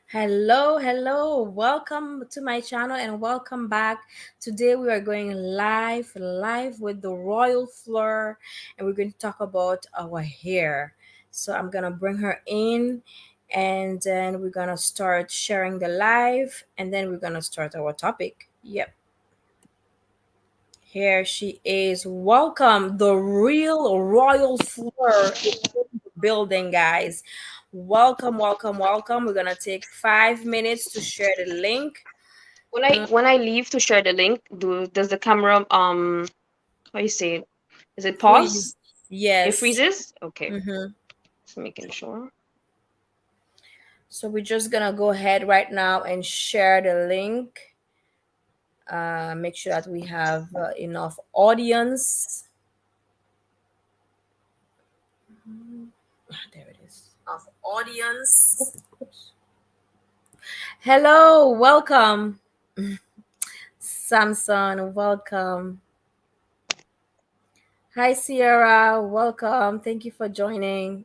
Hello. Welcome to my channel and welcome back. Today we are going live with the Royal Fleur, and we're going to talk about our hair. So I'm going to bring her in, and then we're going to start sharing the live, and then we're going to start our topic. Yep. Here she is. Welcome. The real Royal Fleur is in the building, guys. Welcome. We're gonna take 5 minutes to share the link. When I leave to share the link, does the camera how you say it? Is it pause? Freeze. It Yes. freezes? Okay. Mm-hmm. Just making sure. So we're just gonna go ahead right now and share the link. Make sure that we have enough audience. There it is. Of audience. Hello, welcome. Samson, welcome. Hi, Sierra, welcome. Thank you for joining.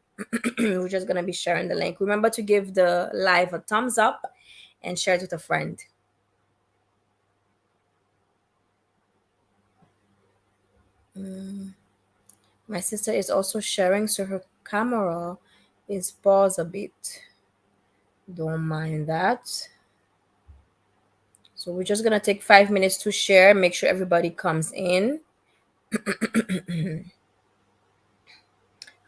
We're just going to be sharing the link. Remember to give the live a thumbs up and share it with a friend. My sister is also sharing, so her camera is paused a bit. Don't mind that. So we're just going to take 5 minutes to share, make sure everybody comes in.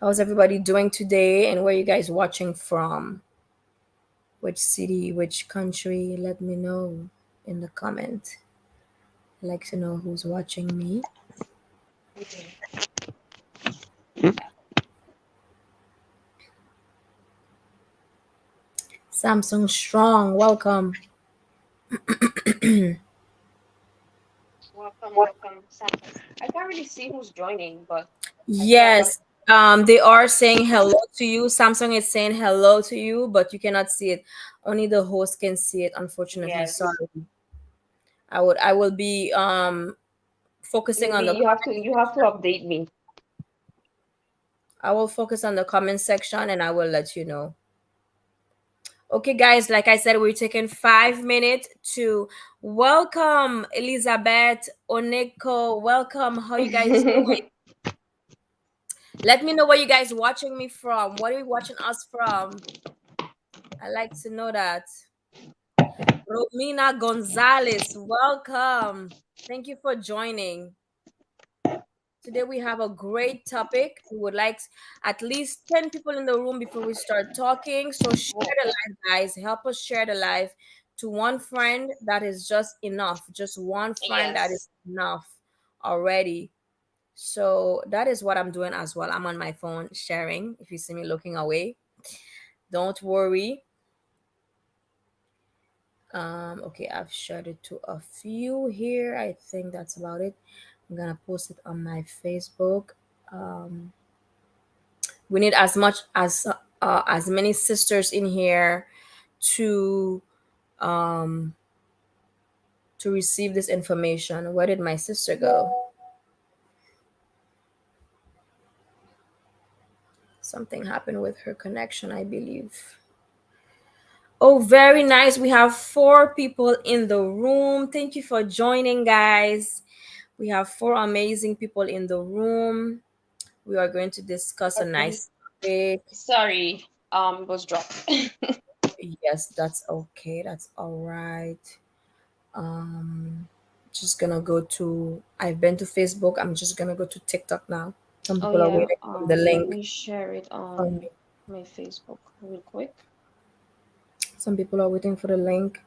How's everybody doing today, and where you guys watching from? Which city, which country? Let me know in the comment. I like to know who's watching me. Samsung Strong, welcome. Welcome, Samsung. I can't really see who's joining, but I think I got. Yes, they are saying hello to you. Samsung is saying hello to you, but you cannot see it. Only the host can see it, unfortunately. Yes. Sorry. I will be focusing You'll on be. the You have to update me. I will focus on the comment section and I will let you know. Okay, guys, like I said, we're taking 5 minutes to welcome Elizabeth Oneko. Welcome. How you guys doing? Let me know where you guys watching me from. What are you watching us from? I like to know that. Romina Gonzalez, welcome. Thank you for joining. Today we have a great topic. We would like at least 10 people in the room before we start talking. So share the live, guys. Help us share the live to one friend. That is just enough. Just one friend, that is Yes. enough already. So that is what I'm doing as well. I'm on my phone sharing. If you see me looking away, don't worry. Okay, I've shared it to a few here. I think that's about it. I'm gonna post it on my Facebook. Um, we need as many sisters in here to um to receive this information. Where did my sister go? Something happened with her connection, I believe. Oh, very nice. We have 4 people in the room. Thank you for joining, guys. We have 4 amazing people in the room. We are going to discuss a Okay. nice topic. Sorry. It was dropped. Yes, that's okay. That's all right. Um, just gonna go to. I've been to Facebook. I'm just gonna go to TikTok now. Some Oh people are yeah. waiting for the Let link me share it from on me. my Facebook real quick. Some people are waiting for the link.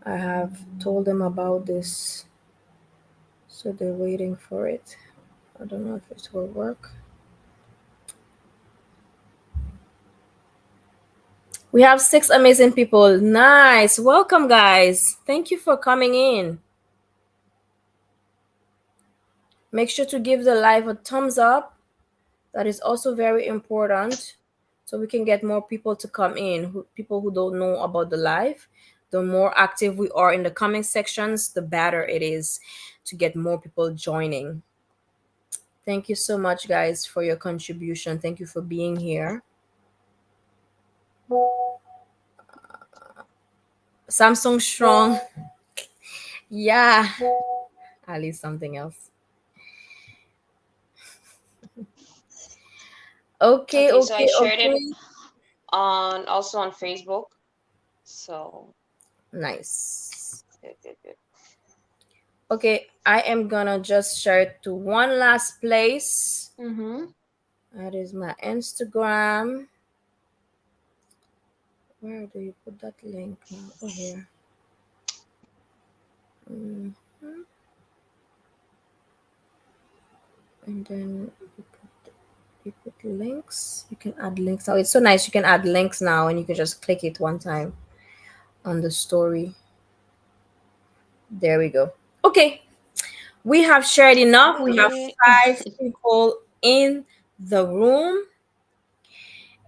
I have told them about this, so they're waiting for it. I don't know if it will work. We have 6 amazing people. Nice. Welcome, guys. Thank you for coming in. Make sure to give the live a thumbs up. That is also very important, so we can get more people to come in. People who don't know about the live, the more active we are in the comment sections, the better it is to get more people joining. Thank you so much, guys, for your contribution. Thank you for being here. Samsung Strong. Yeah, at least something else. Okay, Okay, so I okay, shared it okay. on also on Facebook. So Nice. good, good, good. Okay, I am gonna just share it to one last place. Mm-hmm. That is my Instagram. Where do you put that link now? Oh, here. Mhm. And then you put links. You can add links now. It's so nice. You can add links now, and you can just click it one time on the story. There we go. Okay, we have shared enough. We have Okay. 5 people in the room,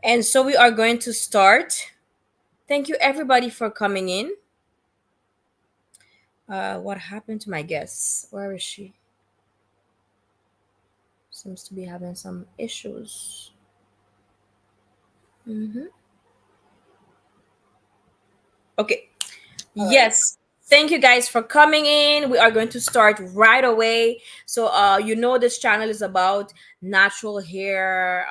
and so we are going to start. Thank you, everybody, for coming in. What happened to my guest? Where is she? Seems to be having some issues. Hmm. Okay. All right. Yes. Thank you guys for coming in. We are going to start right away. So this channel is about natural hair.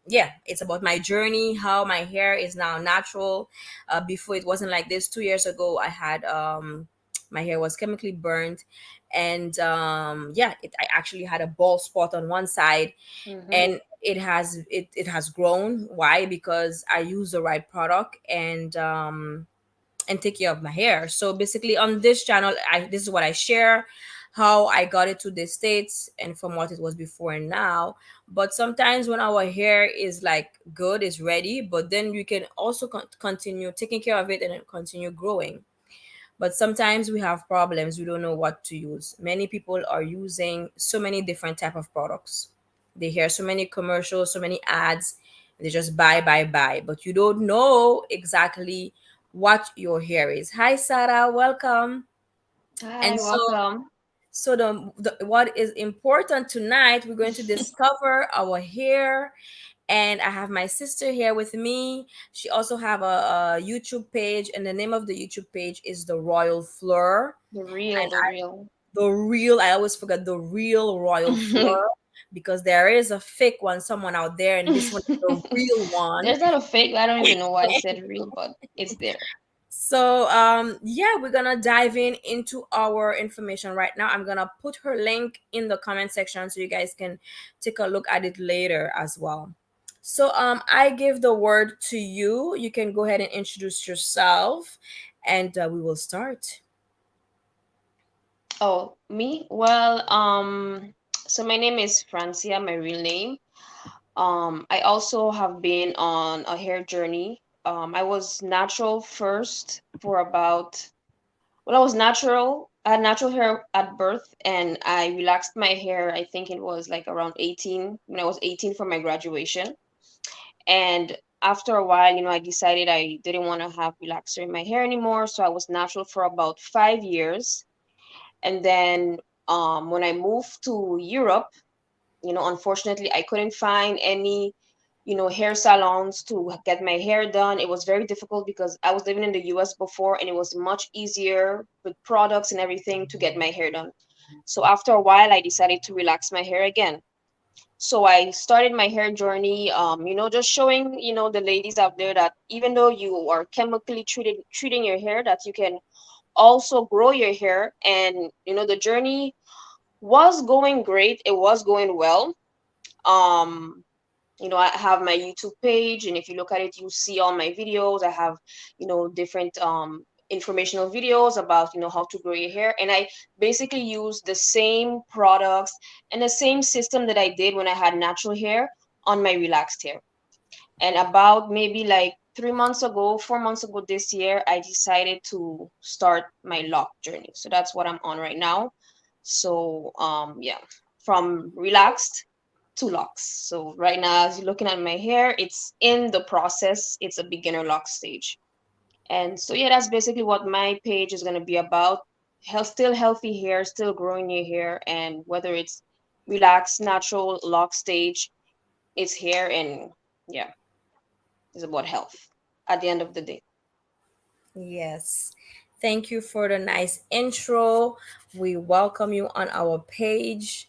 Yeah, it's about my journey, how my hair is now natural. Before it wasn't like this. 2 years ago I had my hair was chemically burned, and yeah, I actually had a bald spot on one side, Mm-hmm. and it has grown. Why? Because I use the right product, and take care of my hair. So basically on this channel, this is what I share, how I got it to the States and from what it was before and now. But sometimes when our hair is like good, is ready, but then we can also continue taking care of it and then continue growing. But sometimes we have problems, we don't know what to use. Many people are using so many different type of products. They hear so many commercials, so many ads, they just buy, but you don't know exactly what your hair is. Hi Sarah, welcome. And Hi, so welcome. what is important tonight, we're going to discover our hair. And I have my sister here with me. She also have a YouTube page, and the name of the YouTube page is The Royal Fleur. And The real. the real, I always forget, the real Royal Fleur, because there is a fake one, someone out there, and this one is the real one. There's not a fake. I don't even know why I said real, but it's there. So yeah, we're gonna dive into our information right now. I'm gonna put her link in the comment section so you guys can take a look at it later as well. So I give the word to you. You can go ahead and introduce yourself, and we will start. Oh, me? Well, so my name is Francia, my real name. I also have been on a hair journey. I was natural first for about, well, I was natural. I had natural hair at birth, and I relaxed my hair. I think it was like around 18, when I was 18 for my graduation. And after a while, I decided I didn't want to have relaxer in my hair anymore. So I was natural for about 5 years. And then when I moved to Europe, unfortunately, I couldn't find any, hair salons to get my hair done. It was very difficult because I was living in the US before, and it was much easier with products and everything to get my hair done. So after a while, I decided to relax my hair again. So I started my hair journey, just showing, the ladies out there that even though you are chemically treating your hair, that you can also grow your hair. And, the journey was going great. It was going well. Um, I have my YouTube page, and if you look at it, you see all my videos. I have, different informational videos about, how to grow your hair. And I basically use the same products and the same system that I did when I had natural hair on my relaxed hair. And about maybe like 3 months ago, 4 months ago this year, I decided to start my lock journey. So that's what I'm on right now. So yeah, from relaxed to locks. So right now, as you're looking at my hair, it's in the process. It's a beginner lock stage. And so yeah, that's basically what my page is gonna be about. Health, still healthy hair, still growing your hair, and whether it's relaxed, natural, lock stage, it's hair, and yeah, it's about health at the end of the day. Yes. Thank you for the nice intro. We welcome you on our page.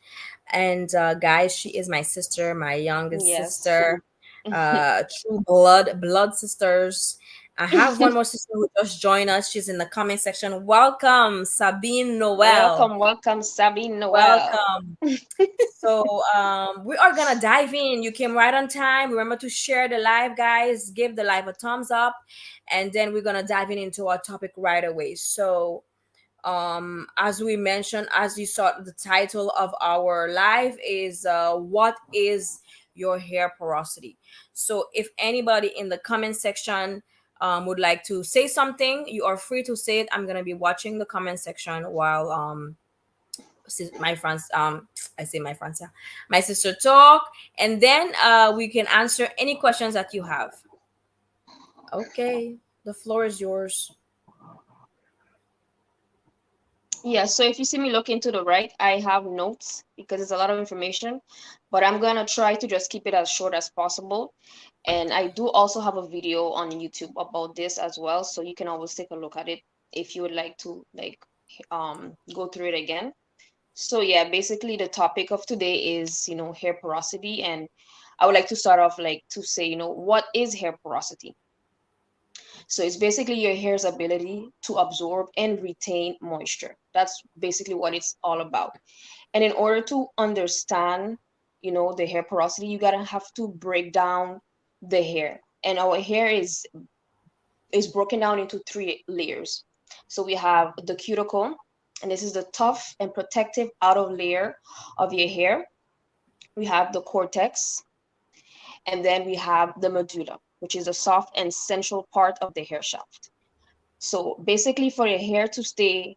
And guys, she is my sister, my youngest Yes. sister, true blood sisters. I have one more sister who just joined us. She's in the comment section. Welcome, Sabine Noel. Welcome, welcome, Sabine Noel. Welcome. So we are gonna dive in. You came right on time. Remember to share the live, guys. Give the live a thumbs up, and then we're gonna dive in into our topic right away. So as we mentioned, as you saw, the title of our live is what is your hair porosity. So if anybody in the comment section would like to say something, you are free to say it. I'm gonna be watching the comment section while my friends I say my friends, yeah, my sister talk, and then we can answer any questions that you have. Okay, the floor is yours. Yeah, so if you see me looking to the right, I have notes because it's a lot of information, but I'm gonna try to just keep it as short as possible. And I do also have a video on YouTube about this as well, so you can always take a look at it if you would like to go through it again. So yeah, basically the topic of today is, hair porosity, and I would like to start off like to say, what is hair porosity? So it's basically your hair's ability to absorb and retain moisture. That's basically what it's all about. And in order to understand, the hair porosity, you gotta have to break down the hair. And our hair is broken down into three layers. So we have the cuticle, and this is the tough and protective outer layer of your hair. We have the cortex, and then we have the medulla, which is the soft and central part of the hair shaft. So basically, for your hair to stay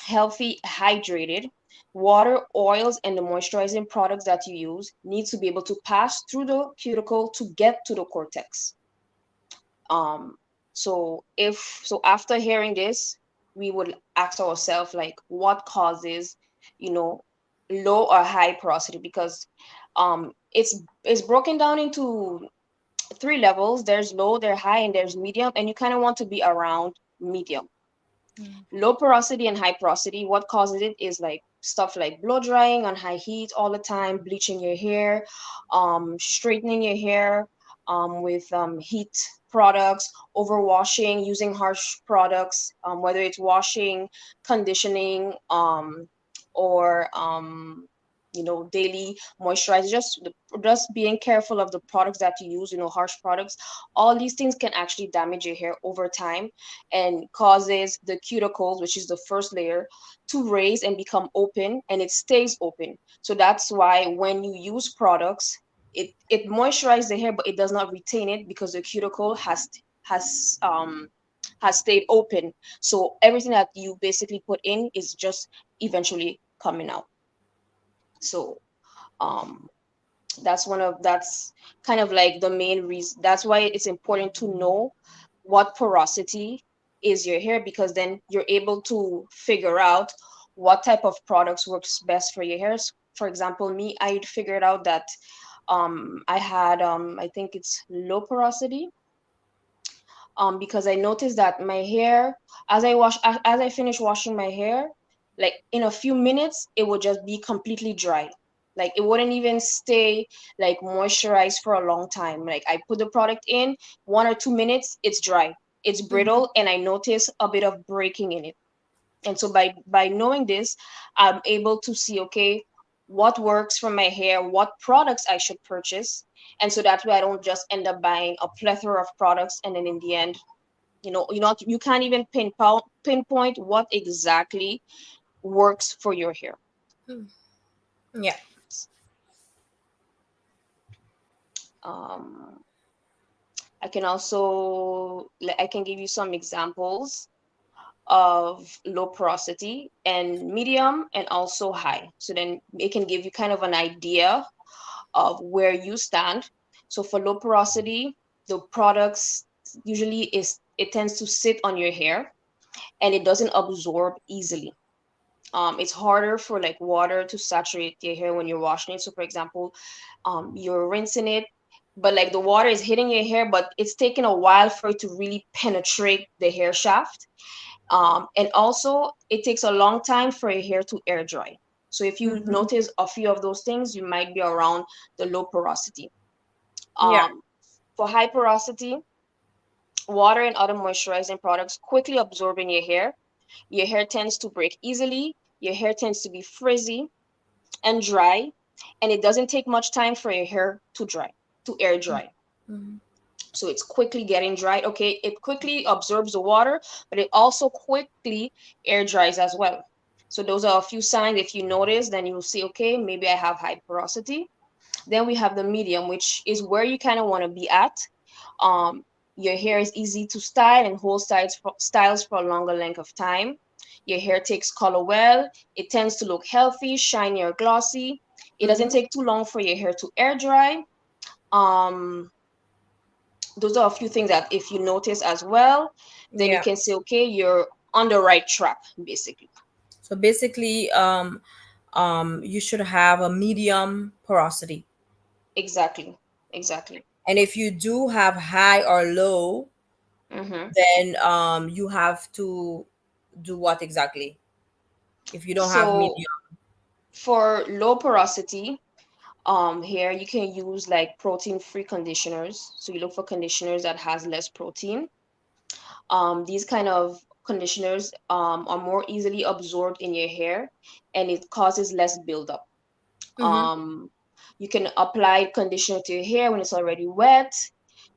healthy, hydrated, water, oils, and the moisturizing products that you use need to be able to pass through the cuticle to get to the cortex. Um, so after hearing this, we would ask ourselves like, what causes, you know, low or high porosity? Because it's broken down into three levels. There's low, there's high, and there's medium, and you kind of want to be around medium. Mm. Low porosity and high porosity, what causes it is like stuff like blow drying on high heat all the time, bleaching your hair, straightening your hair with heat products, overwashing, using harsh products, whether it's washing, conditioning, or daily moisturizer. Just being careful of the products that you use, harsh products. All these things can actually damage your hair over time and causes the cuticles, which is the first layer, to raise and become open, and it stays open. So that's why when you use products, it moisturizes the hair, but it does not retain it because the cuticle has stayed open. So everything that you basically put in is just eventually coming out. So um that's kind of like the main reason. That's why it's important to know what porosity is your hair, because then you're able to figure out what type of products works best for your hairs. For example, me, I figured out that I had I think it's low porosity, because I noticed that my hair, as I finish washing my hair, like in a few minutes, it would just be completely dry. Like it wouldn't even stay like moisturized for a long time. Like I put the product in 1 or 2 minutes, it's dry, it's Mhm. brittle, and I notice a bit of breaking in it. And so by knowing this, I'm able to see, okay, what works for my hair, what products I should purchase. And so that way I don't just end up buying a plethora of products, and then in the end, you can't even pinpoint what exactly works for your hair. Mm. Yeah. um I can give you some examples of low porosity and medium and also high, so then it can give you kind of an idea of where you stand. So for low porosity, the products usually is it tends to sit on your hair and it doesn't absorb easily. It's harder for like water to saturate your hair when you're washing it. So for example, you're rinsing it, but like the water is hitting your hair, but it's taking a while for it to really penetrate the hair shaft. And also, it takes a long time for your hair to air dry. So if you Mm-hmm. notice a few of those things, you might be around the low porosity. Yeah. Um, for high porosity, water and other moisturizing products quickly absorb in your hair. Your hair tends to break easily. Your hair tends to be frizzy and dry, and it doesn't take much time for your hair to dry, to air dry. Mm-hmm. So it's quickly getting dried. Okay, it quickly absorbs the water, but it also quickly air dries as well. So those are a few signs. If you notice, then you'll see, okay, maybe I have high porosity. Then we have the medium, which is where you kind of want to be at. um your hair is easy to style and hold styles for a longer length of time. Your hair takes color well. It tends to look healthy, shiny, or glossy. It doesn't Mm-hmm. take too long for your hair to air dry. um those are a few things that if you notice as well, then you Yeah. can say, okay, you're on the right track, basically. So basically, you should have a medium porosity. Exactly, exactly. And if you do have high or low, Hmm. then you have to do what exactly? If you don't have So medium. for low porosity, here you can use like protein free conditioners. So you look for conditioners that has less protein. These kind of conditioners are more easily absorbed in your hair, and it causes less buildup. Mm-hmm. um you can apply conditioner to your hair when it's already wet.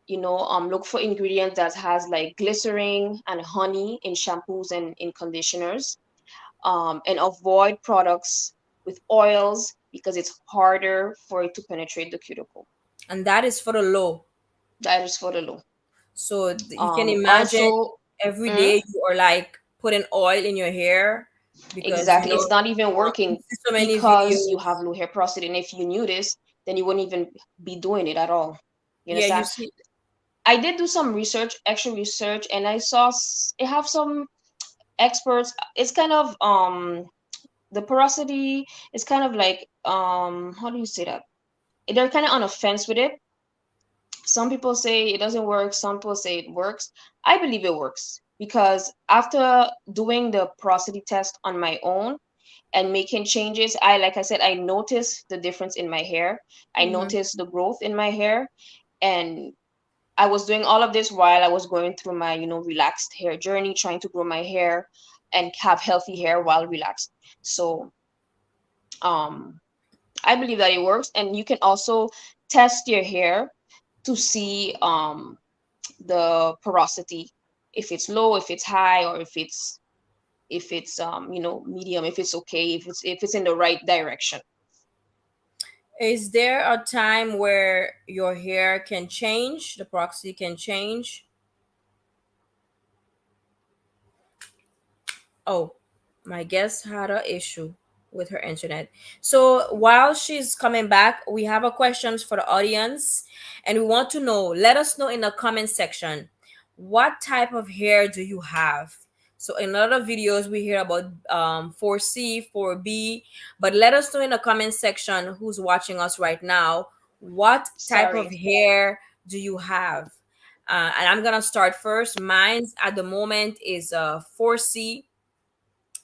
Look for ingredients that has like glycerin and honey in shampoos and in conditioners. And avoid products with oils because it's harder for it to penetrate the cuticle. And that is for the low. That is for the low. So you can imagine Also, every mm, day you are like putting oil in your hair because exactly, it's not even you working see so many because you videos. have low hair porosity. And if you knew this, then you wouldn't even be doing it at all. You Yeah, you understand? see. I did do some research, extra research, and I saw it have some experts. It's kind of the porosity is kind of like how do you say that? They're kind of on a fence with it. Some people say it doesn't work, some people say it works. I believe it works because after doing the porosity test on my own and making changes, like I said, I noticed the difference in my hair. I Mhm. noticed the growth in my hair. And I was doing all of this while I was going through my, relaxed hair journey, trying to grow my hair and have healthy hair while relaxed. So um I believe that it works. And you can also test your hair to see the porosity, if it's low, if it's high, or if it's medium, if it's okay, if it's in the right direction. Is there a time where your hair can change, the proxy can change? Oh, my guest had an issue with her internet. So while she's coming back, we have a questions for the audience, and we want to know. Let us know in the comment section, what type of hair do you have? So in a lot of videos we hear about 4C, 4B, but let us know in the comment section who's watching us right now. What type of Sorry. hair do you have? And I'm gonna start first. Mine's at the moment is 4C,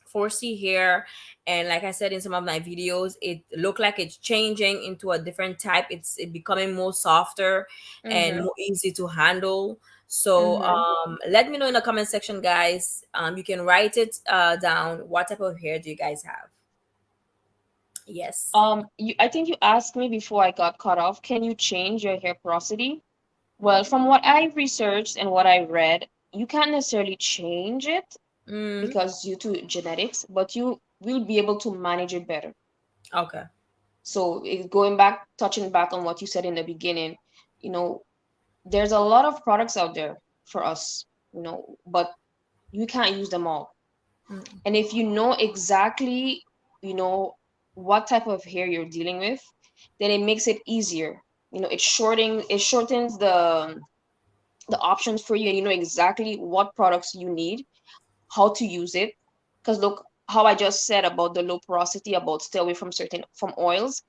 4C hair. And like I said in some of my videos, it look like it's changing into a different type. It becoming more softer and Mm-hmm. more easy to handle. So Mm-hmm. let me know in the comment section, guys. You can write it down. What type of hair do you guys have? Yes. I think you asked me before I got cut off, can you change your hair porosity? Well, from what I researched and what I read, you can't necessarily change it Mm, because due to genetics, but you will be able to manage it better. okay. So going back, touching back on what you said in the beginning, you know, there's a lot of products out there for us, but you can't use them all. Mm. And if you know exactly, you know, what type of hair you're dealing with, then it makes it easier. It shortens the options for you, and you know exactly what products you need, how to use it. Because look, how I just said about the low porosity, about stay away from certain from oils.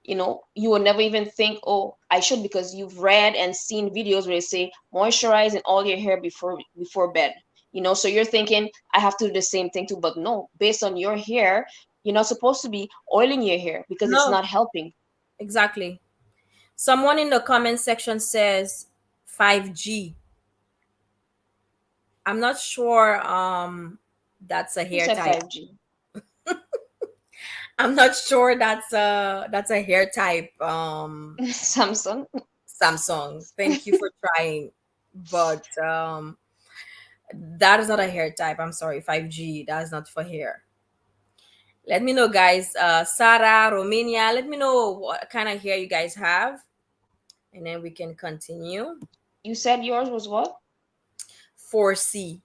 you will never even think, oh, I should, because you've read and seen videos where they say moisturize in all your hair before bed. So you're thinking I have to do the same thing too, but no, based on your hair, you're not supposed to be oiling your hair because it's No, not helping. exactly. Someone in the comment section says 5G. I'm not sure that's a Who hair said type. 5G? I'm not sure that's a hair type. Samsung. Samsung. Thank you for trying, but that is not a hair type. I'm sorry, 5G. That's not for hair. Let me know, guys. Sarah, Romania. Let me know what kind of hair you guys have, and then we can continue. You said yours was what? 4C.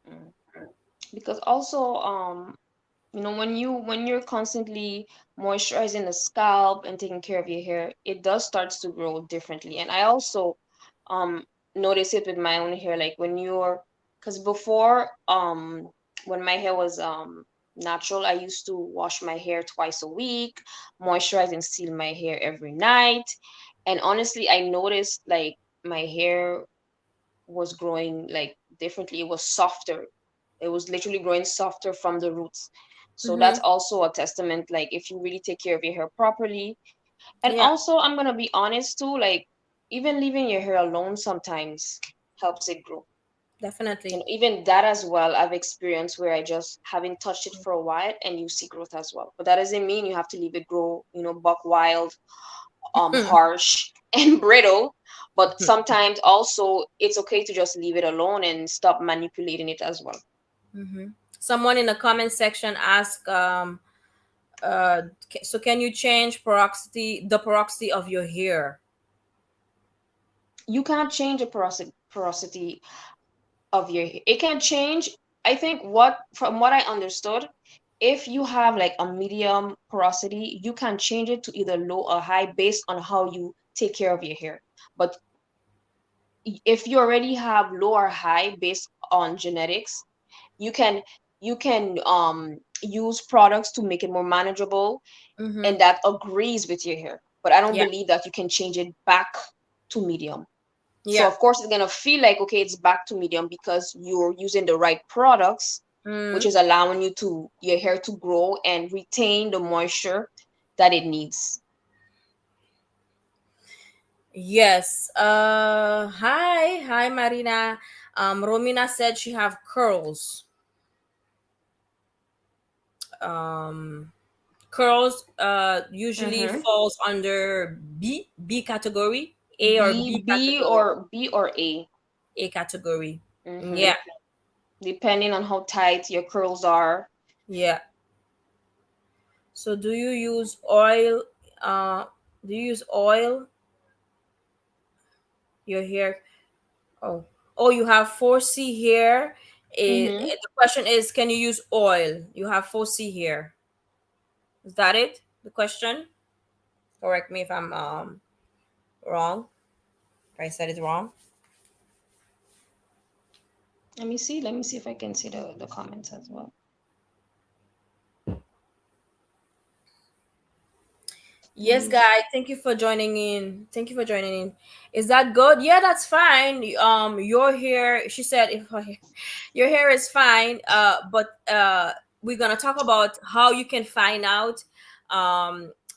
Mm. Because also, when you're constantly moisturizing the scalp and taking care of your hair, it does starts to grow differently. And I also um notice it with my own hair, like when you're, because before, when my hair was natural, I used to wash my hair twice a week, moisturize and seal my hair every night. And honestly, I noticed like my hair was growing like differently. It was softer. It was literally growing softer from the roots. So that's Mm-hmm. also a testament, like if you really take care of your hair properly. And Yeah, also, I'm gonna be honest too, like even leaving your hair alone sometimes helps it grow. definitely. Even that as well, I've experienced where I just haven't touched it for a while and you see growth as well. But that doesn't mean you have to leave it grow, buck wild, harsh and brittle. But sometimes also it's okay to just leave it alone and stop manipulating it as well. Mm-hmm. Someone in the comment section asked, so can you change the porosity of your hair? You can't change the porosity of your hair. It can change. I think, from what I understood, if you have like a medium porosity, you can change it to either low or high based on how you take care of your hair. But if you already have low or high based on genetics, you can use products to make it more manageable, Mm-hmm. and that agrees with your hair. But I don't Yeah, believe that you can change it back to medium. So yeah. of course it's gonna feel like, okay, it's back to medium because you're using the right products, which Mm. is allowing your hair to grow and retain the moisture that it needs. Yes. Hi, Marina. Romina said she have curls. Um, Curls usually Mm-hmm. falls under B category, A or B B B category. or B or A. A category. Mm-hmm. Yeah, Depending on how tight your curls are. yeah. So do you use oil? Uh, do you use oil your hair? Oh, oh, you have 4C hair. Mm-hmm. The question is, can you use oil? You have 4C hair. Is that it? The question? Correct me if I'm wrong. If I said it wrong. Let me see if I can see the comments as well. Yes, Use. guys. Thank you for joining in. Thank you for joining in. Is that good? Yeah, that's fine. Your hair. She said if your hair is fine. But we're gonna talk about how you can find out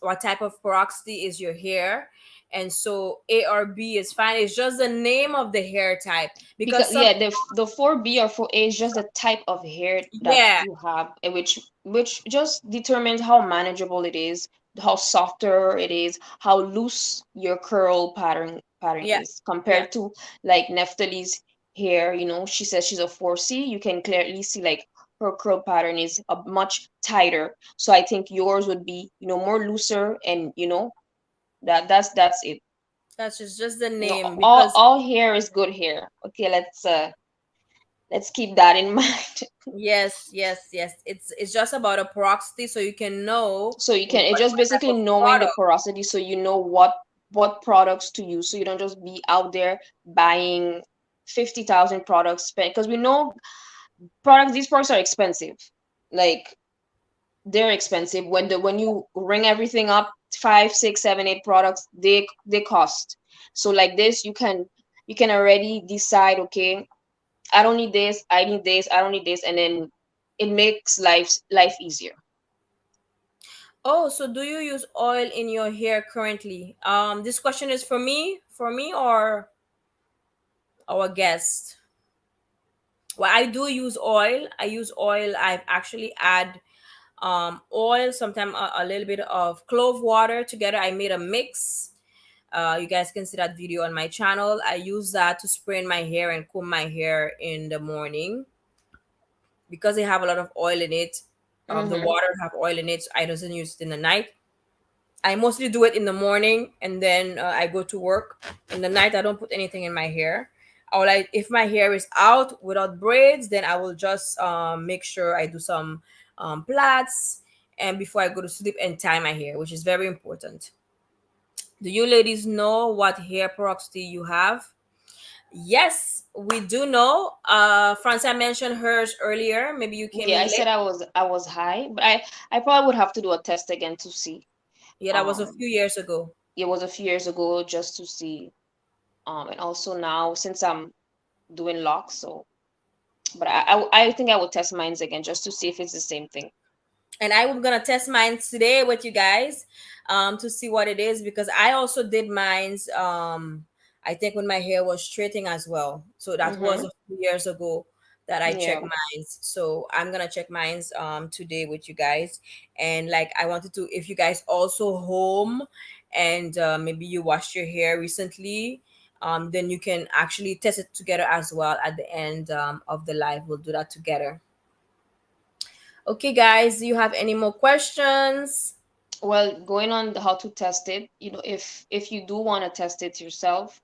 what type of porosity is your hair. And so A or B is fine. It's just the name of the hair type Because because some. yeah, the 4B or 4A is just the type of hair that Yeah, you have, which just determines how manageable it is, how softer it is, how loose your curl pattern yeah, is yeah. compared to like Neftali's hair. She says she's a 4C. You can clearly see like her curl pattern is a much tighter. So I think yours would be more looser, and that's it. That's just the You know, name all because all hair is good hair. Okay, let's keep that in mind. yes, yes, yes. It's just about a porosity, so you can know So it's just what type basically of knowing the product. porosity, so you know what products to use, so you don't just be out there buying 50,000 products, because we know these products are expensive. Like, they're expensive when you ring everything up. five, six, seven, eight products, they cost. So like this, you can already decide, okay, I don't need this, I need this, I don't need this, and then it makes life easier. Oh, so do you use oil in your hair currently? This question is for me or our guest. Well, I do use oil. I use oil. I've actually add oil, sometimes a little bit of clove water together. I made a mix. You guys can see that video on my channel. I use that to spray in my hair and comb my hair in the morning because they have a lot of oil in it. The Mm-hmm. water have oil in it, so I doesn't use it in the night. I mostly do it in the morning, and then I go to work. In the night, I don't put anything in my hair. I will, like, if my hair is out without braids, then I will just make sure I do some plaits, and before I go to sleep, and tie my hair, which is very important. Do you ladies know what hair porosity you have? Yes, we do know. Francia mentioned hers earlier. Maybe you came Yeah, I in said late. I was high, but I probably would have to do a test again to see. Yeah, that was a Um, few years ago. it was a few years ago just to see. And also now since I'm doing locks, so but I think I would test mines again just to see if it's the same thing. And I'm gonna test mine today with you guys, to see what it is because I also did mine's. I think when my hair was straightening as well. So that was Mm-hmm. a few years ago that I checked Yeah. mines. So I'm gonna check mines today with you guys. And like I wanted to, if you guys also home, and maybe you washed your hair recently. Then you can actually test it together as well at the end of the live. We'll do that together. Okay, guys, do you have any more questions? Well, going on how to test it, if you do want to test it yourself,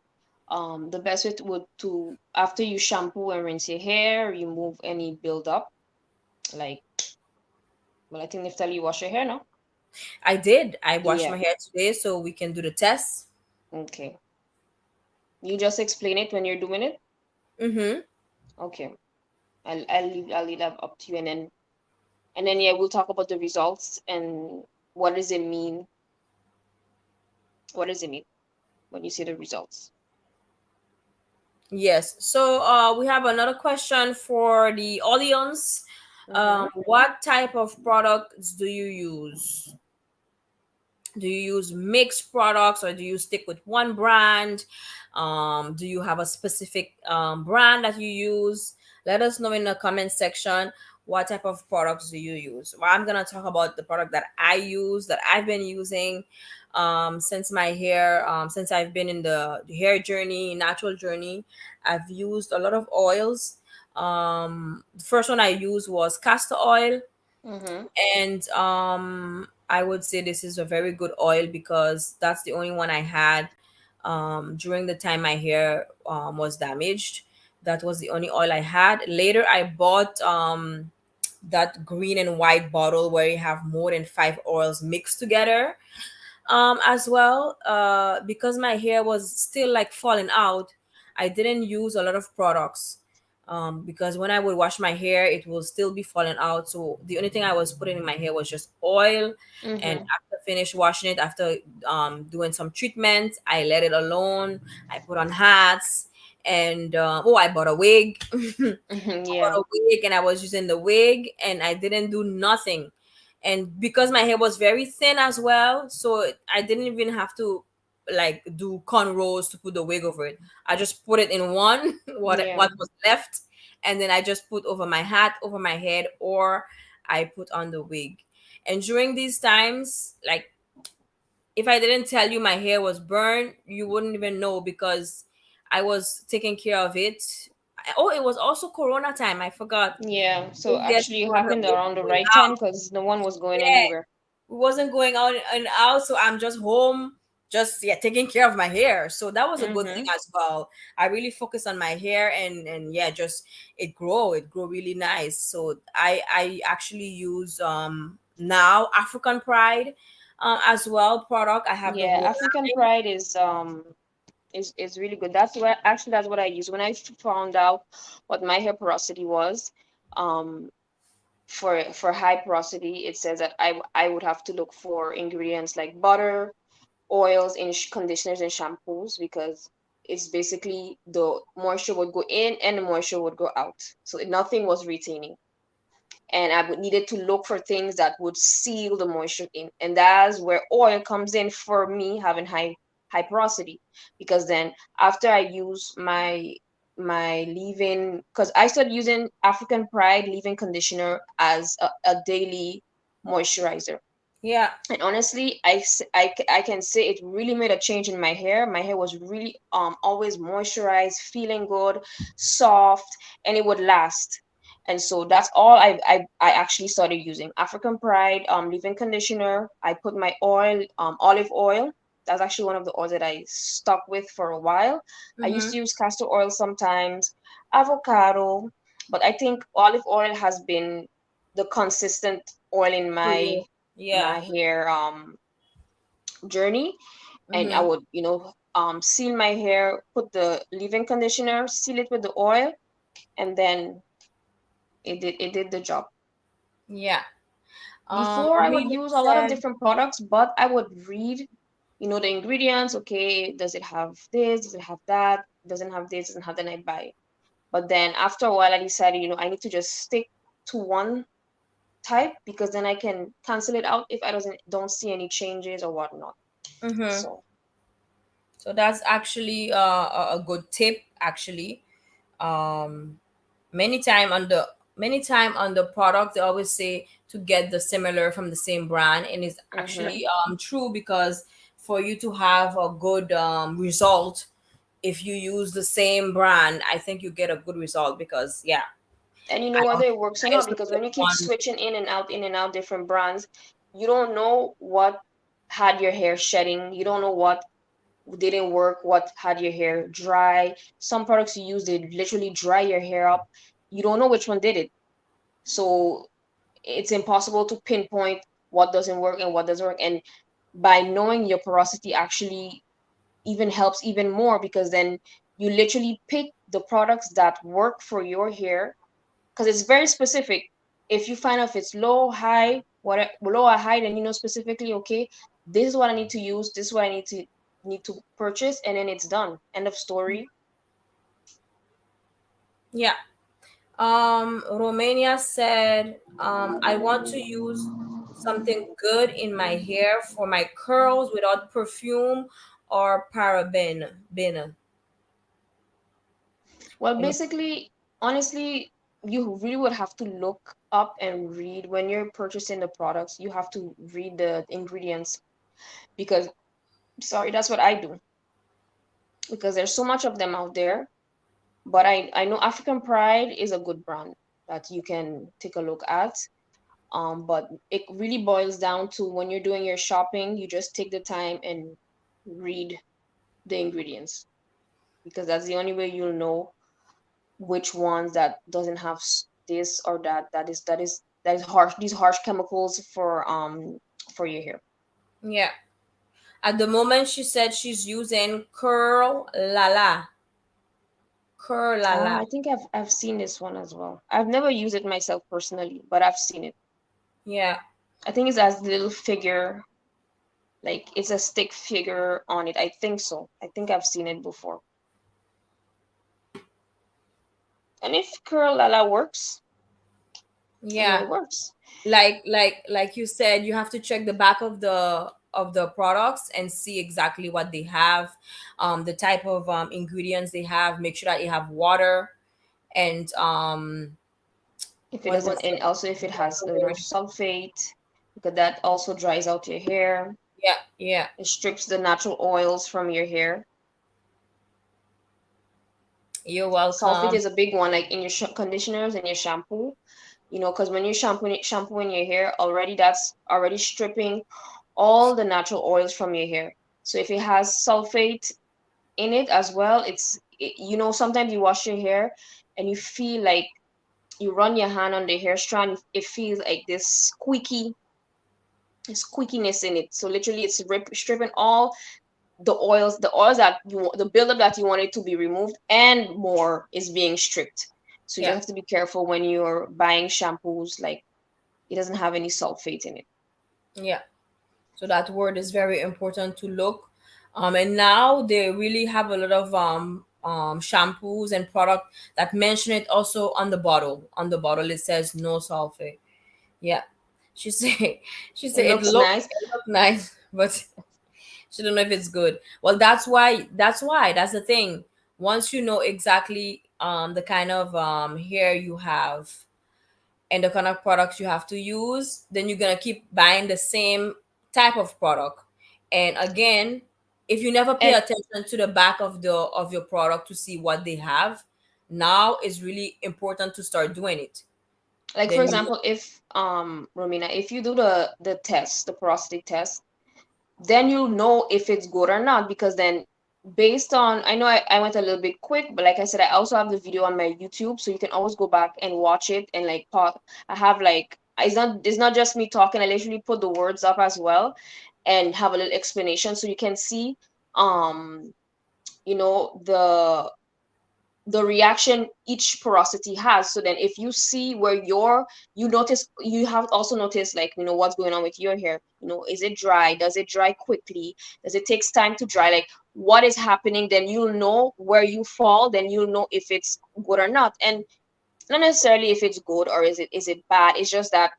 the best way would to after you shampoo and rinse your hair, remove any buildup. Like, well, I think Neftali, you wash your hair, no? I did. I washed Yeah. my hair today so we can do the test. Okay. You just explain it when you're doing it. Mm-hmm. Okay. I'll leave that up to you, and then yeah, we'll talk about the results and what does it mean. What does it mean when you see the results? Yes. So we have another question for the audience. Mm-hmm. What type of products do you use? Do you use mixed products or do you stick with one brand? Do you have a specific brand that you use? Let us know in the comment section what type of products do you use. Well, I'm gonna talk about the product that I use, that I've been using since my hair, since I've been in the hair journey, natural journey. I've used a lot of oils. The first one I used was castor oil, Mm-hmm. and I would say this is a very good oil because that's the only one I had during the time my hair was damaged. That was the only oil I had. Later I bought that green and white bottle where you have more than five oils mixed together, as well. Because my hair was still like falling out, I didn't use a lot of products, because when I would wash my hair it will still be falling out, so the only thing I was putting in my hair was just oil. And Mm-hmm. after finish washing it, after doing some treatment, I let it alone. I put on hats, and oh, I bought a wig. Mm-hmm. I bought Yeah. a wig and I was using the wig and I didn't do nothing. And because my hair was very thin as well, so I didn't even have to like do cornrows to put the wig over it. I just put it in one, Yeah. what was left, and then I just put over my hat, over my head, or I put on the wig. And during these times, like, if I didn't tell you my hair was burned, you wouldn't even know because I was taking care of it. Oh, it was also Corona time. I forgot. Yeah. So Don't get actually, it her happened around the going right out. time because no one was going Yeah, anywhere. we wasn't going out and out, so I'm just home, just yeah, taking care of my hair. So that was a good thing Mm-hmm. as well. I really focused on my hair, and yeah, just it grow really nice. So I actually use now African Pride as well product. I have the Yeah. whole African line. Pride is really good. That's what I used when I found out what my hair porosity was. Um, for high porosity, it says that I would have to look for ingredients like butter, oils in conditioners and shampoos, because it's basically the moisture would go in and the moisture would go out. So nothing was retaining. And I would needed to look for things that would seal the moisture in. And that's where oil comes in for me having high porosity. Because then after I use my leave-in, because I started using African Pride leave-in conditioner as a daily moisturizer. Yeah. And honestly, I can say it really made a change in my hair. My hair was really always moisturized, feeling good, soft, and it would last. And so that's all I actually started using African Pride leave-in conditioner. I put my oil, olive oil. That's actually one of the oils that I stuck with for a while. I used Mm-hmm. to use castor oil sometimes, avocado, but I think olive oil has been the consistent oil in For my you. Yeah. hair journey. And I Mm-hmm. would, seal my hair, put the leave-in conditioner, seal it with the oil, and then it did the job. Yeah. Before I would Vivian use a lot of said, different products, but I would read, the ingredients. Okay, does it have this? Does it have that? Doesn't have this? Doesn't have that? I buy it. But then after a while, I decided, I need to just stick to one type, because then I can cancel it out if I don't see any changes or whatnot. mm-hmm. So So that's actually a good tip, actually. Um, many time on the product they always say to get the similar from the same brand, and it's hmm actually true, because for you to have a good result, if you use the same brand, I think you get a good result, because yeah, and you I know don't whether it works or I not, used to because get when you keep one. switching in and out different brands, you don't know what had your hair shedding. You don't know what didn't work, what had your hair dry. Some products you use, they literally dry your hair up. You don't know which one did it. So it's impossible to pinpoint what doesn't work and what does work. And by knowing your porosity actually even helps even more, because then you literally pick the products that work for your hair, because it's very specific. If you find out if it's low, high, what low or high, then you know specifically, okay, this is what I need to use, this is what I need to purchase, and then it's done. End of story. Yeah. Romania said, I want to use something good in my hair for my curls without perfume or paraben. Bin. Well, You know, basically, honestly, you really would have to look up and read when you're purchasing the products. You have to read the ingredients, because, sorry, that's what I do, because there's so much of them out there. But I know African Pride is a good brand that you can take a look at. But it really boils down to, when you're doing your shopping, you just take the time and read the ingredients, because that's the only way you'll know which ones that doesn't have this or that is harsh, these harsh chemicals for your hair. yeah. At the moment, she said she's using Curl Lala. Curl Lala. I think I've seen this one as well. I've never used it myself personally, but I've seen it. Yeah. I think it's as little figure, like it's a stick figure on it. I think so. I think I've seen it before. And if Curl Lala works, Yeah. it works. Like you said, you have to check the back of the products and see exactly what they have, the type of ingredients they have. Make sure that you have water, and If it what is it? doesn't, and also if it What's has the no word? sulfate, because that also dries out your hair. Yeah, yeah. It strips the natural oils from your hair. You're Sulfate welcome. is a big one, like in your conditioners and your shampoo. Because when you're shampooing your hair already, that's already stripping all the natural oils from your hair. So if it has sulfate in it as well, sometimes you wash your hair and you feel like you run your hand on the hair strand, it feels like this squeakiness in it. So literally, it's stripping all the oils that the buildup that you wanted to be removed, and more is being stripped. So you Yeah. just have to be careful when you're buying shampoos, like it doesn't have any sulfate in it. Yeah. So that word is very important to look. And now they really have a lot of shampoos and product that mention it also on the bottle. On the bottle it says no sulfate. Yeah. She say she It said looks nice. it look nice, but she don't know if it's good. Well, that's the thing. Once you know exactly the kind of hair you have and the kind of products you have to use, then you're gonna keep buying the same type of product. And again, if you never pay And attention to the back of the of your product to see what they have, now it's really important to start doing it. like for Then you example, if Romina, if you do the test, the porosity test, then you'll know if it's good or not, because then based on, I know I went a little bit quick, but like I said, I also have the video on my YouTube, so you can always go back and watch it and like pause. I have like, it's not just me talking, I literally put the words up as well and have a little explanation so you can see um the reaction each porosity has. So then if you see where you notice, you have also noticed like what's going on with your hair. Is it dry? Does it dry quickly? Does it takes time to dry? Like what is happening? Then you'll know where you fall, then you'll know if it's good or not. And not necessarily if it's good or is it bad. It's just that,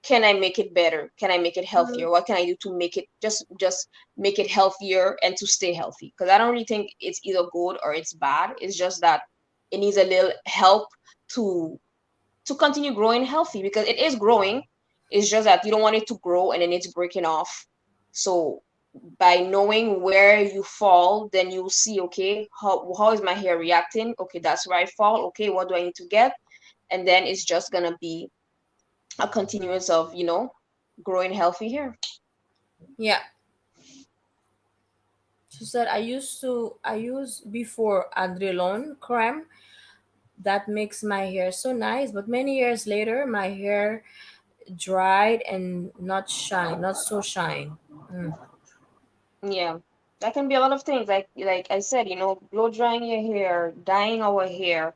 can I make it better? Can I make it healthier? What can I do to make it just make it healthier and to stay healthy? Because I don't really think it's either good or it's bad. It's just that it needs a little help to to continue growing healthy, because it is growing. It's just that you don't want it to grow and then it's breaking off. So by knowing where you fall, then you'll see, okay, how is my hair reacting? Okay, that's where I fall. Okay, what do I need to get? And then it's just gonna be a continuance of growing healthy hair. yeah. She said I use before Adrelon creme that makes my hair so nice, but many years later my hair dried and not so shine. Mm. Yeah, that can be a lot of things, like I said, blow drying your hair, dyeing our hair,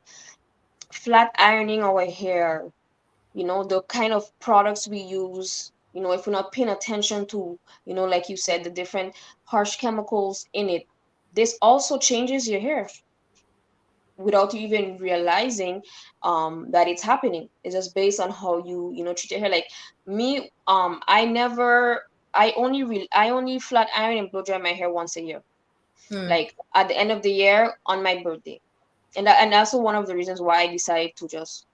flat ironing our hair, the kind of products we use, if we're not paying attention to, like you said, the different harsh chemicals in it. This also changes your hair without you even realizing that it's happening. It's just based on how you treat your hair. Like me, I only flat iron and blow dry my hair once a year, Hmm. like at the end of the year on my birthday. And that's one of the reasons why I decided to just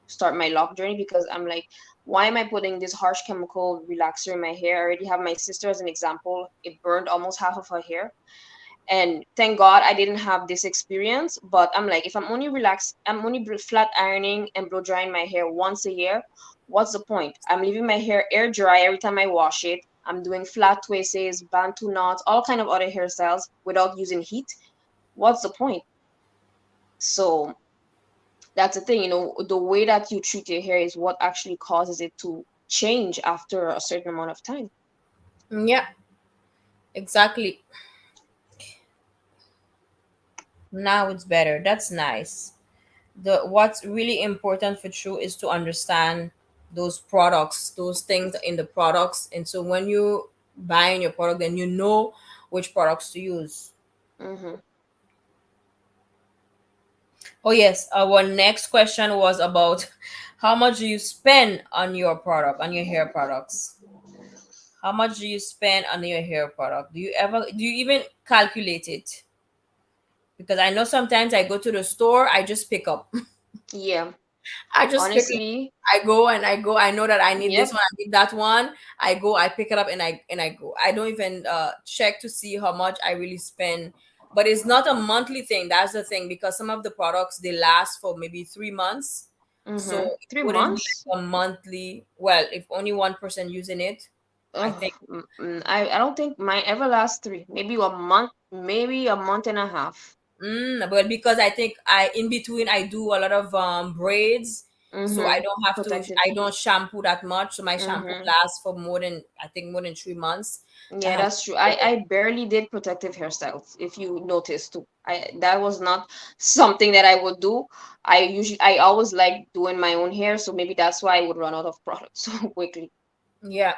start my lock journey, because I'm like, why am I putting this harsh chemical relaxer in my hair? I already have my sister as an example. It burned almost half of her hair. And thank God I didn't have this experience. But I'm like, if I'm only flat ironing and blow drying my hair once a year, what's the point? I'm leaving my hair air dry every time I wash it. I'm doing flat twists, bantu knots, all kind of other hairstyles without using heat. What's the point? So that's the thing, the way that you treat your hair is what actually causes it to change after a certain amount of time. Yeah, exactly. Now it's better. That's nice. The what's really important for true is to understand those products, those things in the products, and so when you buying your product, then you know which products to use. Mm-hmm. Oh yes, our next question was about how much do you spend on your product, on your hair products? How much do you spend on your hair product? Do you even calculate it? Because I know sometimes I go to the store, I just pick up. Yeah, I just pick up. honestly. I go. I know that I need this Yep. one. I need that one. I go. I pick it up and I go. I don't even check to see how much I really spend. But it's not a monthly thing. That's the thing, because some of the products they last for maybe 3 months, so Mm-hmm. it Three wouldn't be months like a monthly. Well, if only one person using it, I Oh, think. I don't think mine ever lasts three. Maybe a month, maybe a month and a half. But because I think I in between I do a lot of braids So I Mm-hmm. don't have to, Protective. I don't shampoo that much. So my shampoo Mm-hmm. lasts for more than, I think, more than 3 months. I Yeah, have that's true. I barely did protective hairstyles, if you notice too. That was not something that I would do. I always like doing my own hair, so maybe that's why I would run out of products so quickly. yeah.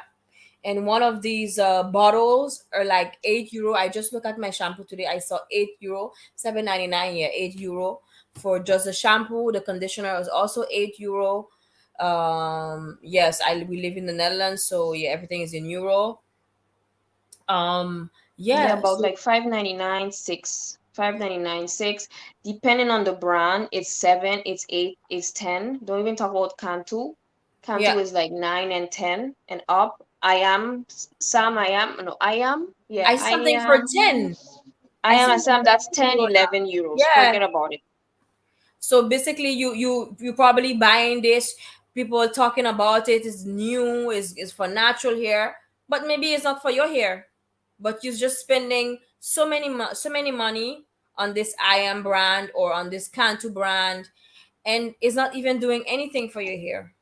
And one of these bottles are like €8. I just looked at my shampoo today. I saw €8, 7.99. Yeah, €8 for just the shampoo. The conditioner is also €8. Yes, I we live in the Netherlands, so yeah, everything is in euro. Yeah, Yeah, about so like 5.99, 6, 5.99, 6. Depending on the brand, it's 7, it's 8, it's 10. Don't even talk about Cantu. yeah, Cantu is like 9 and 10 and up. I am, yeah, I something for 10. I I am, something Sam, for that's 10, €10 now. 11 euros. Yeah. Forget about it. So basically, you probably buying this. People talking about it is new, is for natural hair, but maybe it's not for your hair. But you're just spending so many money on this I am brand or on this Cantu brand, and it's not even doing anything for your hair.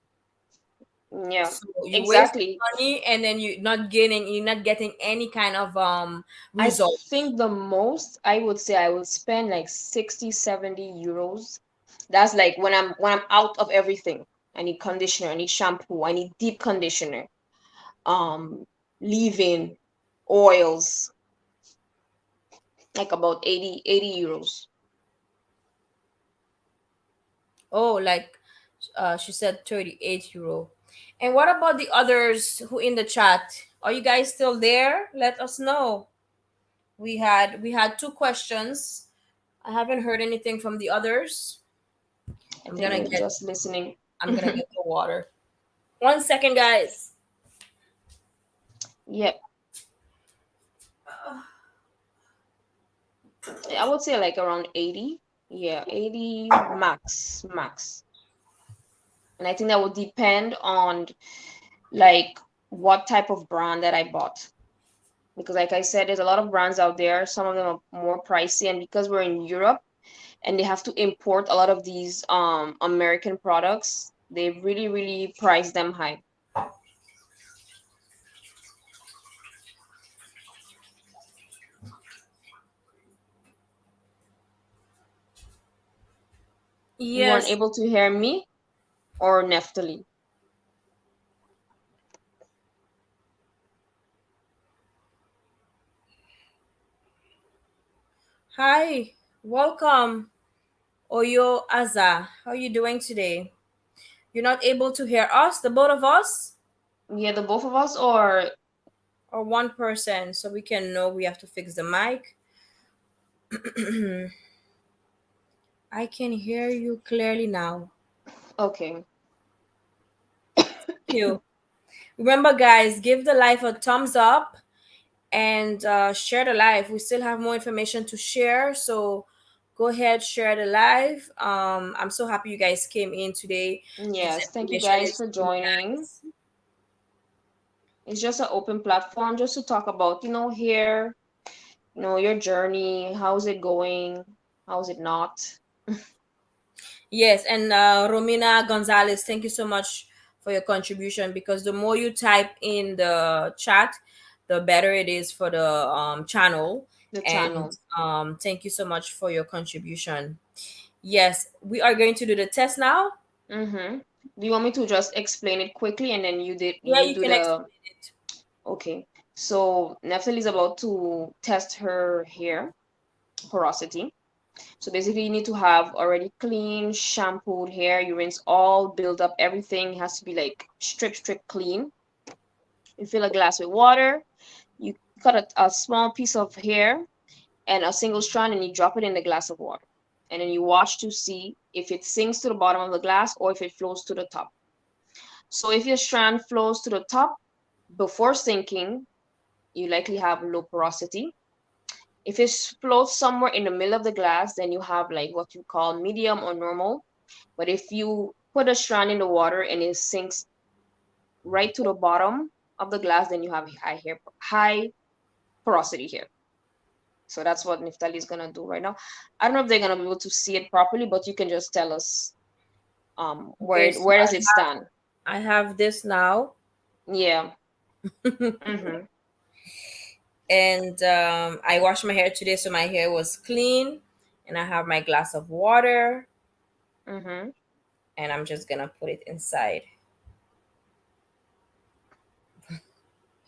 Yeah, So you waste exactly. money, and then you're not getting any kind of I results. think the most I would say I would spend like 60, 70 euros. That's like when I'm out of everything. I need conditioner, I need shampoo, I need deep conditioner, um, leave-in, oils, like about 80 euros. Oh, like she said €38. And what about the others who in the chat? Are you guys still there? Let us know. We had two questions. I haven't heard anything from the others. I I'm think gonna they're get just listening. I'm gonna get the water. 1 second, guys. Yep. I would say like around 80. Yeah, 80 max, max. And I think that would depend on like what type of brand that I bought. Because like I said, there's a lot of brands out there. Some of them are more pricey, and because we're in Europe and they have to import a lot of these American products, they really, really price them high. You weren't Yes. able to hear me or Neftali? Hi. Welcome. Oyo Aza. How are you doing today? You're not able to hear us, the both of us, Yeah, the both of us, or or one person, so we can know we have to fix the mic. I can hear you clearly now. okay. Thank you. Remember, guys, give the live a thumbs up and share the live. We still have more information to share, so go ahead, share the live. I'm so happy you guys came in today. This Yes, thank you information guys is for for you joining. guys. It's just an open platform just to talk about, hair, your journey, how's it going, how's it not. Yes, and Romina Gonzalez, thank you so much for your contribution, because the more you type in the chat, the better it is for the channel. The And channel. thank you so much for your contribution. Yes, we are going to do the test now. Mm-hmm. Do you want me to just explain it quickly and then Yeah, you you do can the explain it. okay. So Neftali is about to test her hair porosity. So basically you need to have already clean, shampooed hair. You rinse all, build up everything. It has to be like strict clean. You fill a glass with water. You cut a small piece of hair and a single strand and you drop it in the glass of water. And then you watch to see if it sinks to the bottom of the glass or if it flows to the top. So if your strand flows to the top before sinking, you likely have low porosity. If it floats somewhere in the middle of the glass, then you have like what you call medium or normal. But if you put a strand in the water and it sinks right to the bottom of the glass, then you have high porosity here. So that's what Niftali is gonna do right now. I don't know if they're gonna be able to see it properly, but you can just tell us. Okay, so Where does it stand? I have this now. Yeah. Mm-hmm. And I washed my hair today, so my hair was clean. And I have my glass of water, Mm-hmm. and I'm just gonna put it inside.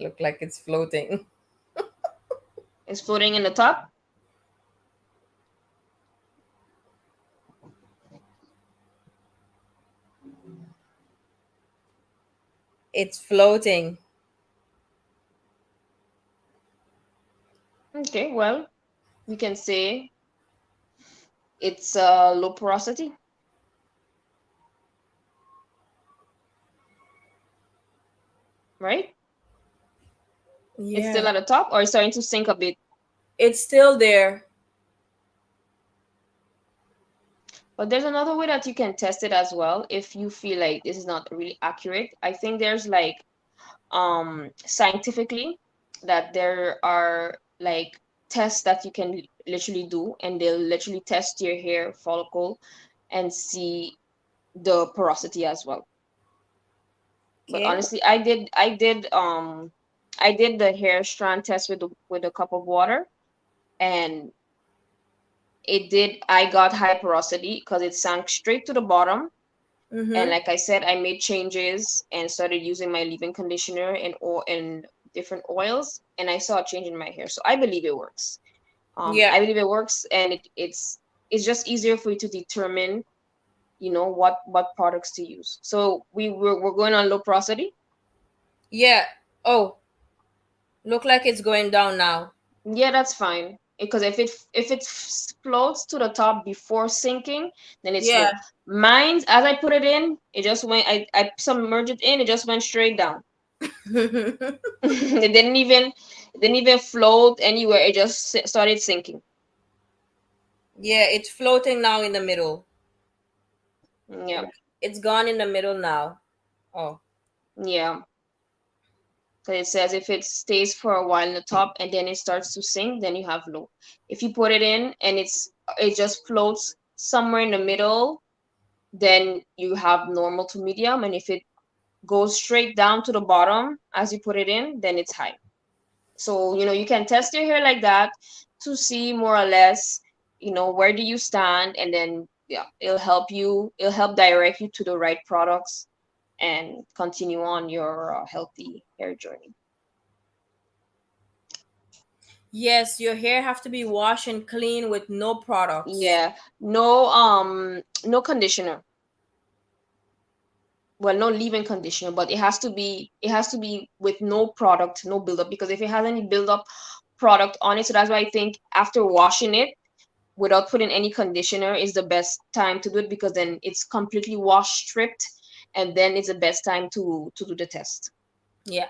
Look like it's floating. It's floating in the top. It's floating. Okay, well, you can say it's low porosity, right? It's Yeah, still at the top, or it's starting to sink a bit. it's still there. But there's another way that you can test it as well if you feel like this is not really accurate. I think there's like scientifically that there are like tests that you can literally do, and they'll literally test your hair follicle and see the porosity as well. But Okay. honestly, I did the hair strand test with a cup of water, and it did. I got high porosity because it sank straight to the bottom. And Mm-hmm. like I said, I made changes and started using my leave-in conditioner and oil and different oils, and I saw a change in my hair. So I believe it works. Yeah. I believe it works, and it's just easier for you to determine, what products to use. So we're going on low porosity. Yeah. Oh, look like it's going down now. Yeah, that's fine. Because if it floats to the top before sinking, then it's Yeah. low. Mine's, as I put it in, it just went. I submerged it in. It just went straight down. It didn't even float anywhere. It just started sinking. Yeah, it's floating now in the middle. Yeah, It's gone in the middle now. Oh, yeah. So it says if it stays for a while in the top and then it starts to sink, then you have low. If you put it in and it just floats somewhere in the middle, then you have normal to medium. And if it goes straight down to the bottom as you put it in, then it's high. So you can test your hair like that to see more or less, where do you stand, and then yeah, it'll help direct you to the right products and continue on your healthy hair journey. yes, your hair have to be washed and clean with no products. Yeah, no conditioner. Well, no leave-in conditioner, but it has to be with no product, no buildup, because if it has any buildup product on it, so that's why I think after washing it without putting any conditioner is the best time to do it, because then it's completely wash stripped, and then it's the best time to do the test. Yeah.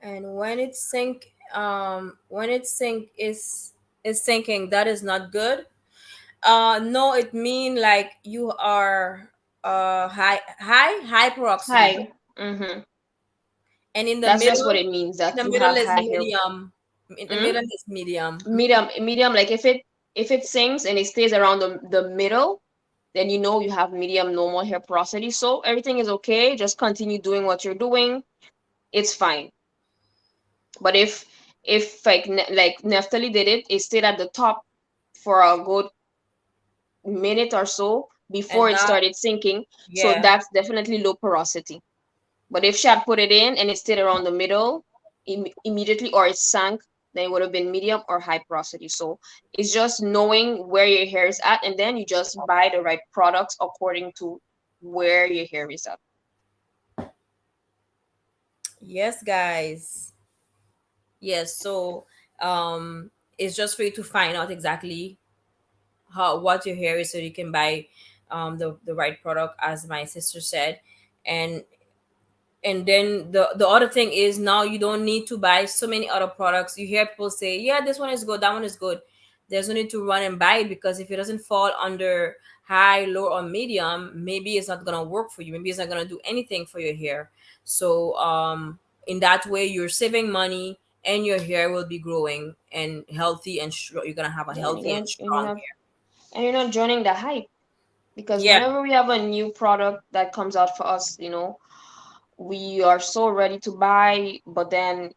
And when it sink is sinking, that is not good. No, it mean like you are high peroxidity. Hi. Mm-hmm. And That's just what it means, in that the you middle have is high hair. medium. In the Mm? middle is medium. Medium, like if it sinks and it stays around the middle, then you have medium normal hair porosity. So everything is okay. Just continue doing what you're doing. It's fine. But if like Neftali did it stayed at the top for a good minute or so before And it now, started sinking. So yeah. that's definitely low porosity. But if she had put it in and it stayed around the middle immediately, or it sank, then it would have been medium or high porosity. So it's just knowing where your hair is at, and then you just buy the right products according to where your hair is at. Yes, guys. Yes, so it's just for you to find out exactly how what your hair is so you can buy the right product, as my sister said. and and then the other thing is, now you don't need to buy so many other products. You hear people say, yeah, this one is good, that one is good. There's no need to run and buy it, because if it doesn't fall under high, low, or medium, maybe it's not gonna work for you, maybe it's not gonna do anything for your hair. So in that way, you're saving money, and your hair will be growing and healthy, and you're gonna have a Yeah, and healthy and strong hair. you're not joining the hype. Because Yeah. whenever we have a new product that comes out for us, we are so ready to buy, but then,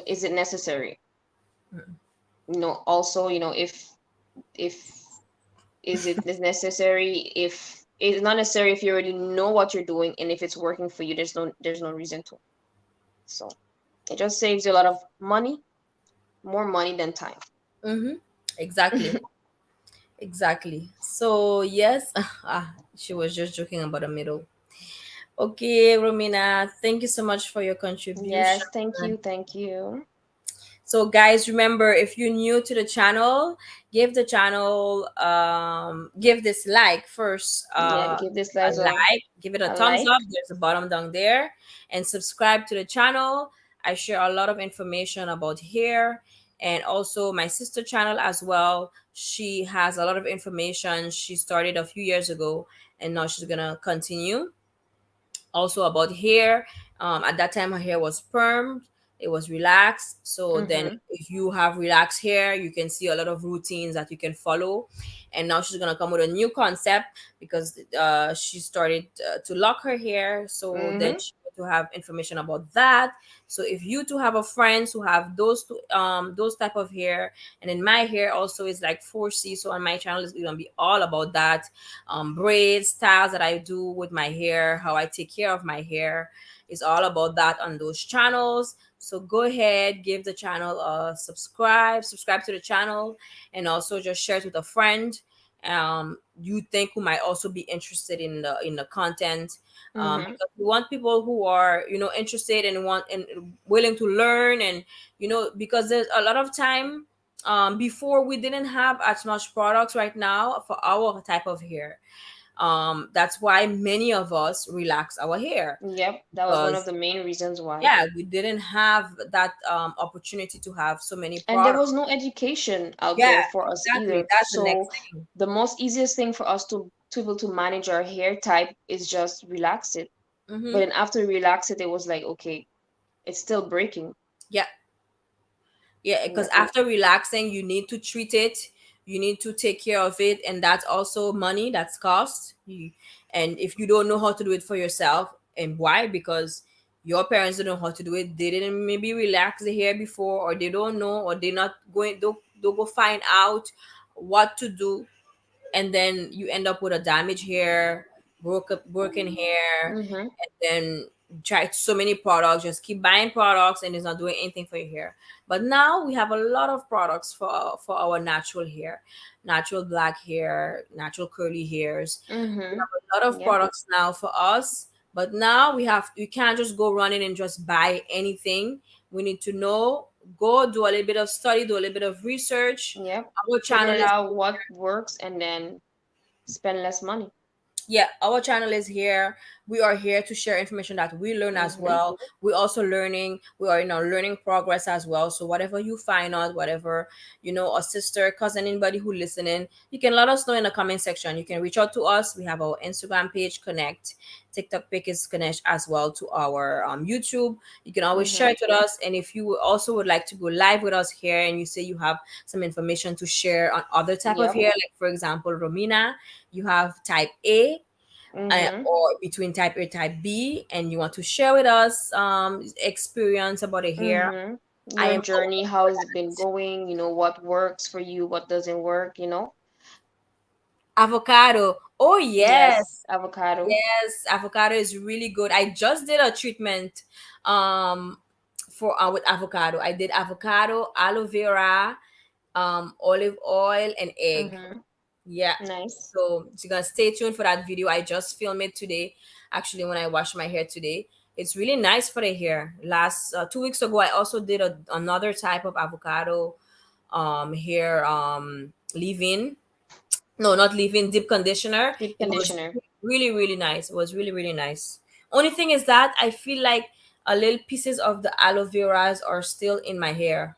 is it necessary? Also, if is it is necessary, if it's not necessary, if you already know what you're doing and if it's working for you, there's no reason to. So it just saves you a lot of money, more money than time. Mm-hmm. Exactly. Exactly. So yes, she was just joking about the middle. Okay, Romina, thank you so much for your contribution. Yes, thank you, thank you. So guys, remember, if you're new to the channel, give this like first, Yeah, give this a guys like, give it a a thumbs like. up. There's a bottom down there, and subscribe to the channel. I share a lot of information about hair, and also my sister channel as well. She has a lot of information. She started a few years ago, and now she's gonna continue. Also about hair, at that time her hair was permed, it was relaxed. So then Mm-hmm. if you have relaxed hair, you can see a lot of routines that you can follow. And now she's going to come with a new concept, because she started to lock her hair. So then Mm-hmm. she to have information about that. So if you two have a friends who have those type of hair, and then my hair also is like 4C, so on my channel is going to be all about that. Braids, styles that I do with my hair, how I take care of my hair, is all about that on those channels. So go ahead, give the channel a subscribe to the channel, and also just share it with a friend you think who might also be interested in the content. Mm-hmm. Because we want people who are interested and want and willing to learn, and because there's a lot of time. Before, we didn't have as much products right now for our type of hair. That's why many of us relax our hair, Yep, that was one of because the main reasons why. yeah, we didn't have that opportunity to have so many And there products. was no education out Yeah, there for us exactly, either. that's the next So thing. the most easiest thing for us to be able to manage our hair type is just relax it. But Mm-hmm. then after we relax it, it was like, okay, it's still breaking. Yeah. Yeah, because Yep. after relaxing, you need to treat it, you need to take care of it, and that's also money, that's cost. And if you don't know how to do it for yourself, and why? Because your parents don't know how to do it, they didn't maybe relax the hair before, or they don't know, or they're not going, don't go find out what to do, and then you end up with a damaged hair, broken hair, Mm-hmm. and then try so many products, just keep buying products, and it's not doing anything for your hair. But now we have a lot of products for our natural hair, natural black hair, natural curly hairs. We Mm-hmm. have a lot of Yep. products now for us. But now we can't just go running and just buy anything. We need to know, go do a little bit of study, do a little bit of research. Yep. Our Figure channel it is out what works and then spend less money. Yeah, our channel is here. We are here to share information that we learn as Mm-hmm. well. We also learning. We are in our learning progress as well. So whatever you find out, whatever a sister, cousin, anybody who listening, you can let us know in the comment section. You can reach out to us. We have our Instagram page, Connect. TikTok page is connect as well to our YouTube. You can always share Mm-hmm. it with us. And if you also would like to go live with us here, and you say you have some information to share on other type of Yep. hair, like for example, Romina, you have type A, Mm-hmm. or between type A, type B, and you want to share with us experience about the hair, Mm-hmm. I Your am journey, open how for has it been that. going? What works for you, what doesn't work? Avocado. Oh Yes, yes. avocado. Yes, avocado is really good. I just did a treatment um for with avocado. I did avocado, aloe vera, olive oil, and egg. Mm-hmm. Yeah. Nice. So you're gonna stay tuned for that video. I just filmed it today. Actually, when I washed my hair today, it's really nice for the hair. Last 2 weeks ago, I also did another type of avocado hair leave-in. No, not leave-in, deep conditioner. Deep It was conditioner. really really nice. It was really really nice. Only thing is that I feel like a little pieces of the aloe veras are still in my hair,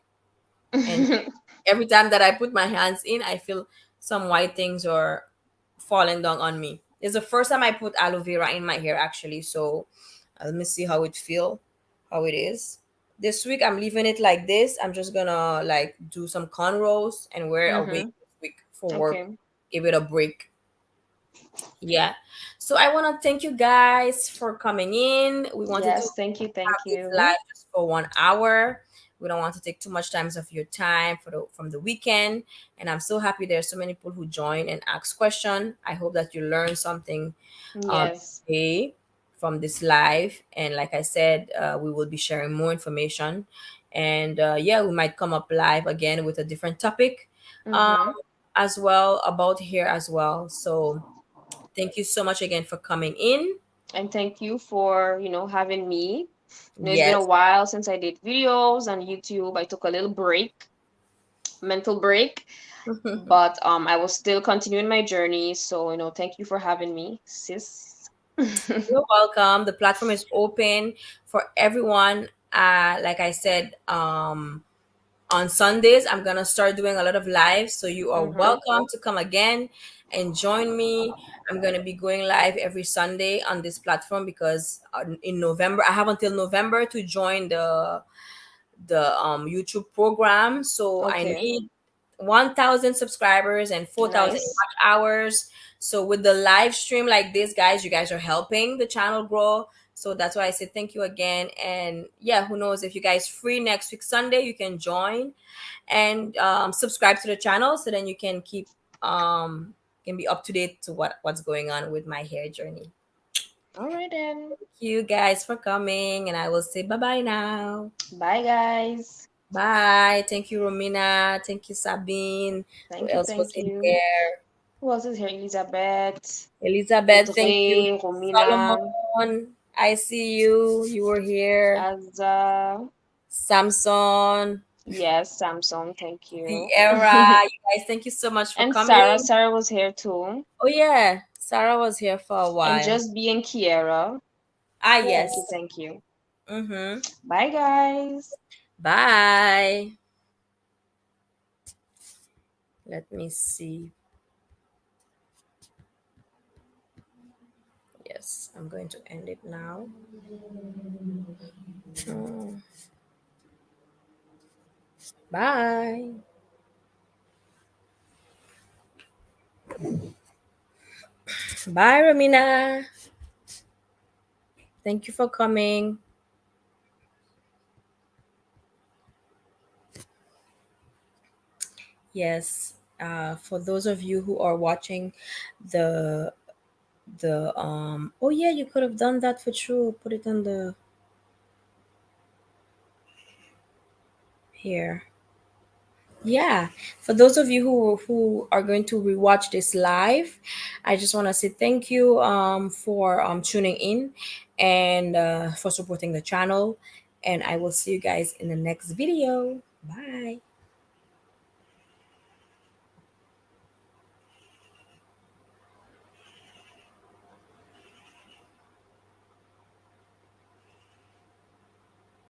and every time that I put my hands in, I feel some white things are falling down on me. It's the first time I put aloe vera in my hair actually. So let me see how it feel, how it is. This week I'm leaving it like this. I'm just gonna like do some cornrows and wear a wig Mm-hmm. this week for work. Okay. Give it a break. Yeah. So I want to thank you guys for coming in. We wanted to Yes, thank you, have thank this you. live just for 1 hour. We don't want to take too much time of your time for from the weekend. And I'm so happy there's so many people who join and ask question. I hope that you learned something Yes. today from this live. And like I said, we will be sharing more information. And yeah, we might come up live again with a different topic um, Mm-hmm. as well about hair as well. So thank you so much again for coming in. And thank you for, having me. It's been a Yes. while since I did videos on YouTube. I took a little break, mental break, but I was still continuing my journey. So, thank you for having me, sis. You're welcome. The platform is open for everyone. Like I said, on Sundays, I'm gonna start doing a lot of lives. So you are Mm-hmm. welcome to come again and join me. I'm gonna be going live every Sunday on this platform because in November I have until November to join the YouTube program. So I Okay. need 1,000 subscribers and 4,000 Nice. watch hours. So with the live stream like this, guys, you guys are helping the channel grow. So that's why I said thank you again. And yeah, who knows, if you guys free next week Sunday, you can join and subscribe to the channel so then you can keep can be up to date to what's going on with my hair journey. All right then. Thank you guys for coming, and I will say bye bye now. Bye, guys. Bye. Thank you, Romina. Thank you, Sabine. Who Thank you, else was thank in you. there? Who else is here? Elizabeth, Elizabeth, thank you. Audrey, Romina, Solomon, I see you. You were here. Azza. Samson, Yes, Samsung, thank you. Sierra. You guys, thank you so much for And Sarah. coming. Sarah was here too. Oh, yeah. Sarah was here for a And while. just being Kiera. Ah, Thank yes. you, thank you. Mm-hmm. Bye, guys. Bye. Let me see. Yes, I'm going to end it now. Mm. Bye. Bye, Ramina. Thank you for coming. Yes. For those of you who are watching the oh yeah, you could have done that for true. Put it on the here. Yeah. For those of you who are going to rewatch this live, I just want to say thank you for tuning in and for supporting the channel, and I will see you guys in the next video. Bye.